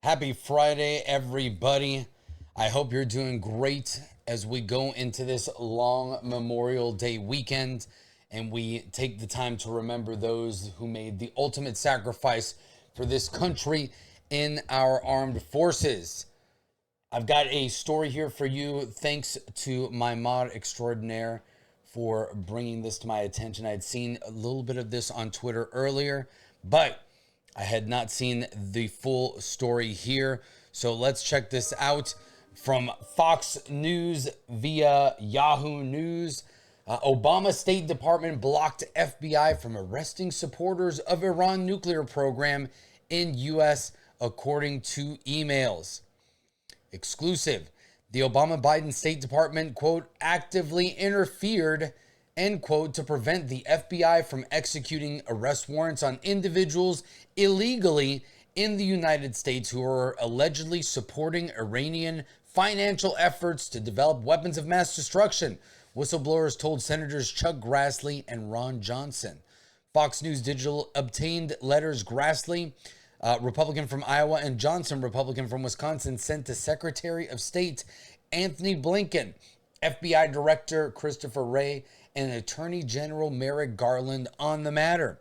Happy Friday, everybody. I hope you're doing great as we go into this long Memorial Day weekend and we take the time to remember those who made the ultimate sacrifice for this country in our armed forces. I've got a story here for you. Thanks to my mod extraordinaire for bringing this to my attention. I had seen a little bit of this on Twitter earlier, but I had not seen the full story here. So let's check this out from Fox News via Yahoo News. Obama State Department blocked FBI from arresting supporters of Iran nuclear program in U.S. according to emails. Exclusive. The Obama-Biden State Department, quote, actively interfered, end quote, to prevent the FBI from executing arrest warrants on individuals illegally in the United States who are allegedly supporting Iranian financial efforts to develop weapons of mass destruction, whistleblowers told Senators Chuck Grassley and Ron Johnson. Fox News Digital obtained letters Grassley, Republican from Iowa, and Johnson, Republican from Wisconsin, sent to Secretary of State Anthony Blinken, FBI Director Christopher Wray, and Attorney General Merrick Garland on the matter.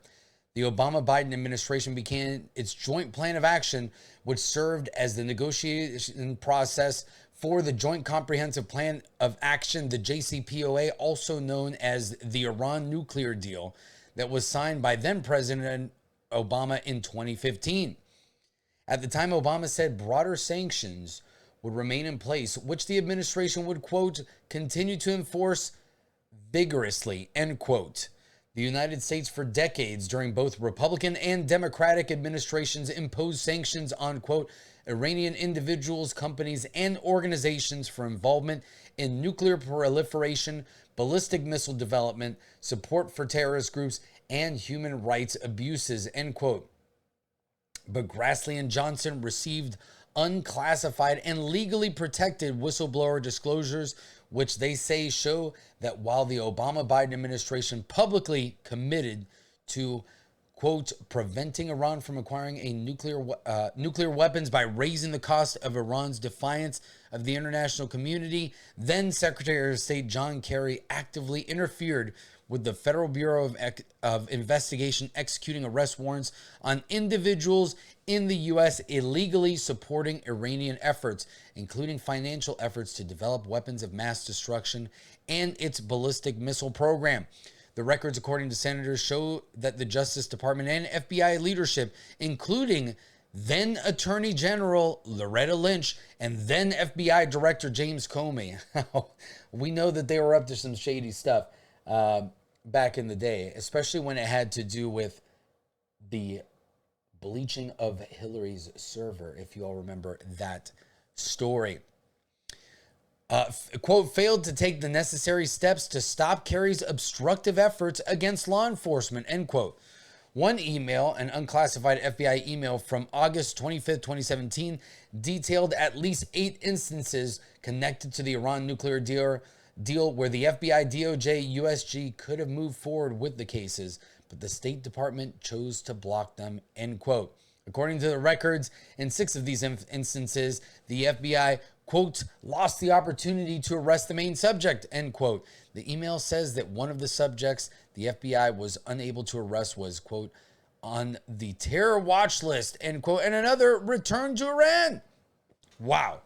The Obama-Biden administration began its joint plan of action, which served as the negotiation process for the Joint Comprehensive Plan of Action, the JCPOA, also known as the Iran nuclear deal, that was signed by then-President Obama in 2015. At the time, Obama said broader sanctions would remain in place, which the administration would, quote, continue to enforce vigorously, end quote. The United States for decades during both Republican and Democratic administrations imposed sanctions on, quote, Iranian individuals, companies, and organizations for involvement in nuclear proliferation, ballistic missile development, support for terrorist groups, and human rights abuses, end quote. But Grassley and Johnson received unclassified and legally protected whistleblower disclosures, which they say show that while the Obama-Biden administration publicly committed to, quote, preventing Iran from acquiring a nuclear weapons by raising the cost of Iran's defiance of the international community, then Secretary of State John Kerry actively interfered with the Federal Bureau of Investigation executing arrest warrants on individuals in the U.S. illegally supporting Iranian efforts, including financial efforts to develop weapons of mass destruction and its ballistic missile program. The records, according to senators, show that the Justice Department and FBI leadership, including then Attorney General Loretta Lynch and then FBI Director James Comey, we know that they were up to some shady stuff back in the day, especially when it had to do with the bleaching of Hillary's server, if you all remember that story. Quote, failed to take the necessary steps to stop Kerry's obstructive efforts against law enforcement, end quote. One email, an unclassified FBI email from August 25th, 2017, detailed at least 8 instances connected to the Iran nuclear deal where the FBI, DOJ, USG could have moved forward with the cases, but the State Department chose to block them, end quote. According to the records, in 6 of these instances, the FBI, quote, lost the opportunity to arrest the main subject, end quote. The email says that one of the subjects the FBI was unable to arrest was, quote, on the terror watch list, end quote, and another returned to Iran. Wow.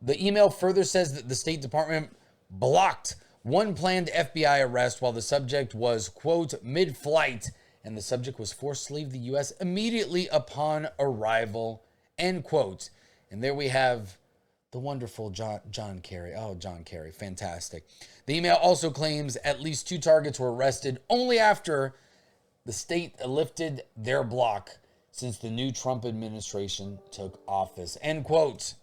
The email further says that the State Department blocked one planned FBI arrest while the subject was, quote, mid-flight, and the subject was forced to leave the U.S. immediately upon arrival, end quote. And there we have the wonderful John Kerry. Oh, John Kerry, fantastic. The email also claims at least 2 targets were arrested only after the state lifted their block since the new Trump administration took office, end quote.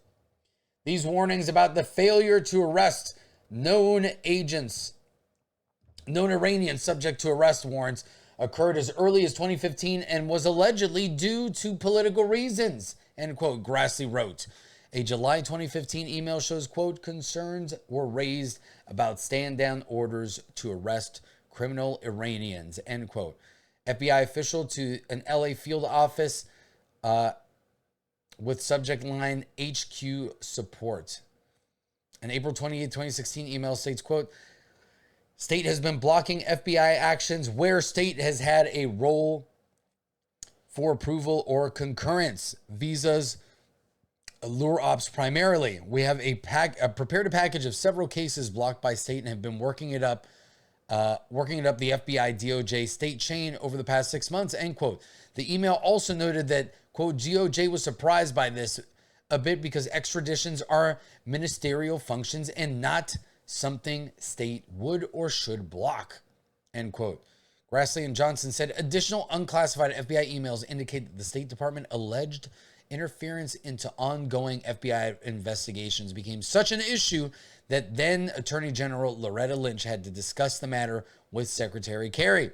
These warnings about the failure to arrest known Iranians subject to arrest warrants occurred as early as 2015 and was allegedly due to political reasons, end quote, Grassley wrote. A July 2015 email shows, quote, concerns were raised about stand-down orders to arrest criminal Iranians, end quote. FBI official to an LA field office with subject line HQ support. An April 28, 2016 email states, quote, state has been blocking FBI actions where state has had a role for approval or concurrence. Visas, lure ops primarily. We have prepared a package of several cases blocked by state and have been working it up the FBI DOJ state chain over the past 6 months, end quote. The email also noted that, quote, DOJ was surprised by this a bit because extraditions are ministerial functions and not something state would or should block, end quote. Grassley and Johnson said additional unclassified FBI emails indicate that the State Department alleged interference into ongoing FBI investigations became such an issue that then Attorney General Loretta Lynch had to discuss the matter with Secretary Kerry.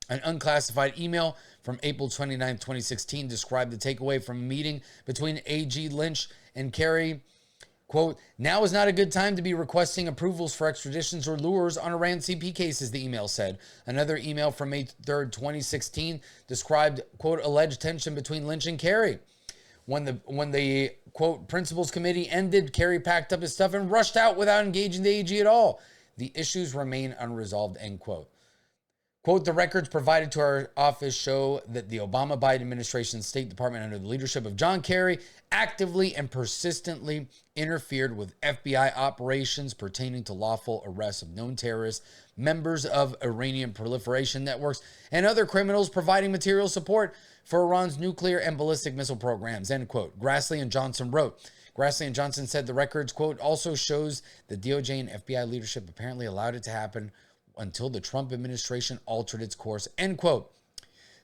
An unclassified email from April 29, 2016 described the takeaway from a meeting between AG Lynch and Kerry. Quote, now is not a good time to be requesting approvals for extraditions or lures on Iran CP cases, the email said. Another email from May 3rd, 2016 described, quote, alleged tension between Lynch and Kerry. When the quote, principals committee ended, Kerry packed up his stuff and rushed out without engaging the AG at all. The issues remain unresolved, end quote. Quote, the records provided to our office show that the Obama-Biden administration's State Department under the leadership of John Kerry actively and persistently interfered with FBI operations pertaining to lawful arrests of known terrorists, members of Iranian proliferation networks, and other criminals providing material support for Iran's nuclear and ballistic missile programs, end quote. Grassley and Johnson wrote. Grassley and Johnson said the records, quote, also shows the DOJ and FBI leadership apparently allowed it to happen until the Trump administration altered its course, end quote.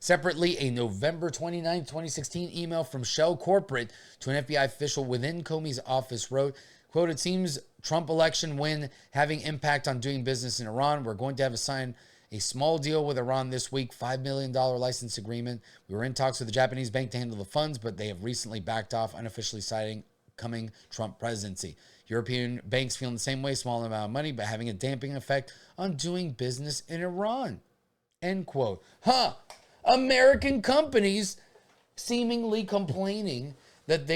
Separately, a November 29, 2016 email from Shell Corporate to an FBI official within Comey's office wrote, quote, it seems Trump election win having impact on doing business in Iran. We're going to have sign a small deal with Iran this week, $5 million license agreement. We were in talks with the Japanese bank to handle the funds, but they have recently backed off, unofficially citing coming Trump presidency. European banks feeling the same way, small amount of money, but having a damping effect on doing business in Iran, end quote. American companies seemingly complaining that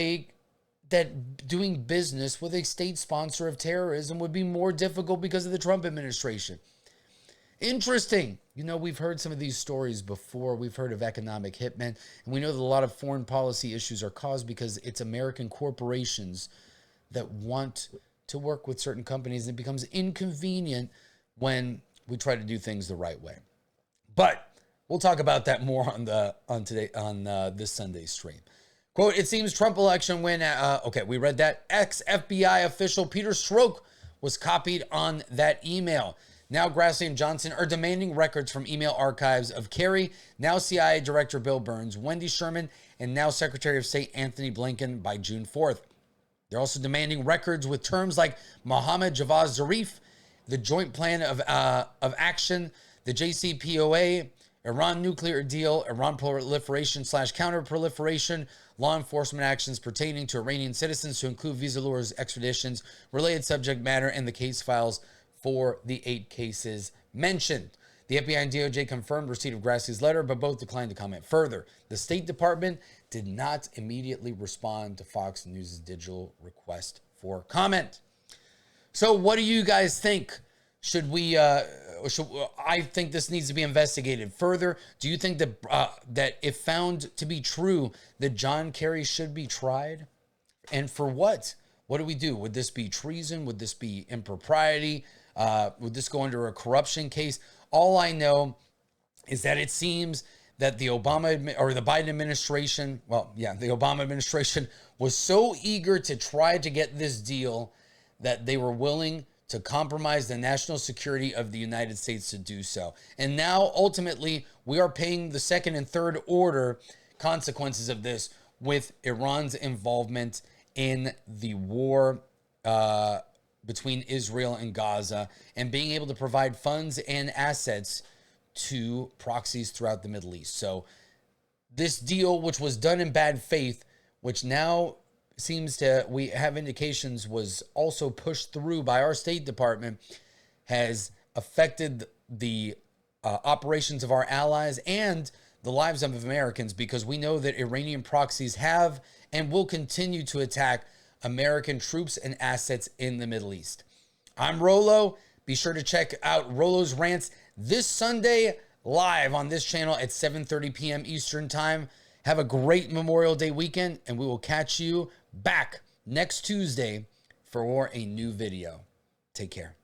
doing business with a state sponsor of terrorism would be more difficult because of the Trump administration. Interesting. You know, we've heard some of these stories before. We've heard of economic hitmen, and we know that a lot of foreign policy issues are caused because it's American corporations that want to work with certain companies, and it becomes inconvenient when we try to do things the right way. But we'll talk about that more on this Sunday's stream. Quote, it seems Trump election win. Okay, we read that. Ex-FBI official Peter Strzok was copied on that email. Now Grassley and Johnson are demanding records from email archives of Kerry, now CIA Director Bill Burns, Wendy Sherman, and now Secretary of State Anthony Blinken by June 4th. They're also demanding records with terms like Mohammed Javad Zarif, the Joint Plan of Action, the JCPOA, Iran nuclear deal, Iran proliferation / counter-proliferation, law enforcement actions pertaining to Iranian citizens to include visa lures, extraditions, related subject matter, and the case files for the 8 cases mentioned. The FBI and DOJ confirmed receipt of Grassley's letter, but both declined to comment further. The State Department did not immediately respond to Fox News' digital request for comment. So what do you guys think? I think this needs to be investigated further. Do you think that if found to be true, that John Kerry should be tried? And for what? What do we do? Would this be treason? Would this be impropriety? Would this go under a corruption case? All I know is that it seems that the Biden administration, the Obama administration was so eager to try to get this deal that they were willing to compromise the national security of the United States to do so. And now, ultimately, we are paying the second and third order consequences of this with Iran's involvement in the war between Israel and Gaza, and being able to provide funds and assets to proxies throughout the Middle East. this deal, which was done in bad faith, which now we have indications was also pushed through by our State Department, has affected the operations of our allies and the lives of Americans, because we know that Iranian proxies have and will continue to attack American troops and assets in the Middle East. I'm Rolo. Be sure to check out Rolo's Rants this Sunday live on this channel at 7:30 p.m. Eastern Time. Have a great Memorial Day weekend, and we will catch you back next Tuesday for a new video. Take care.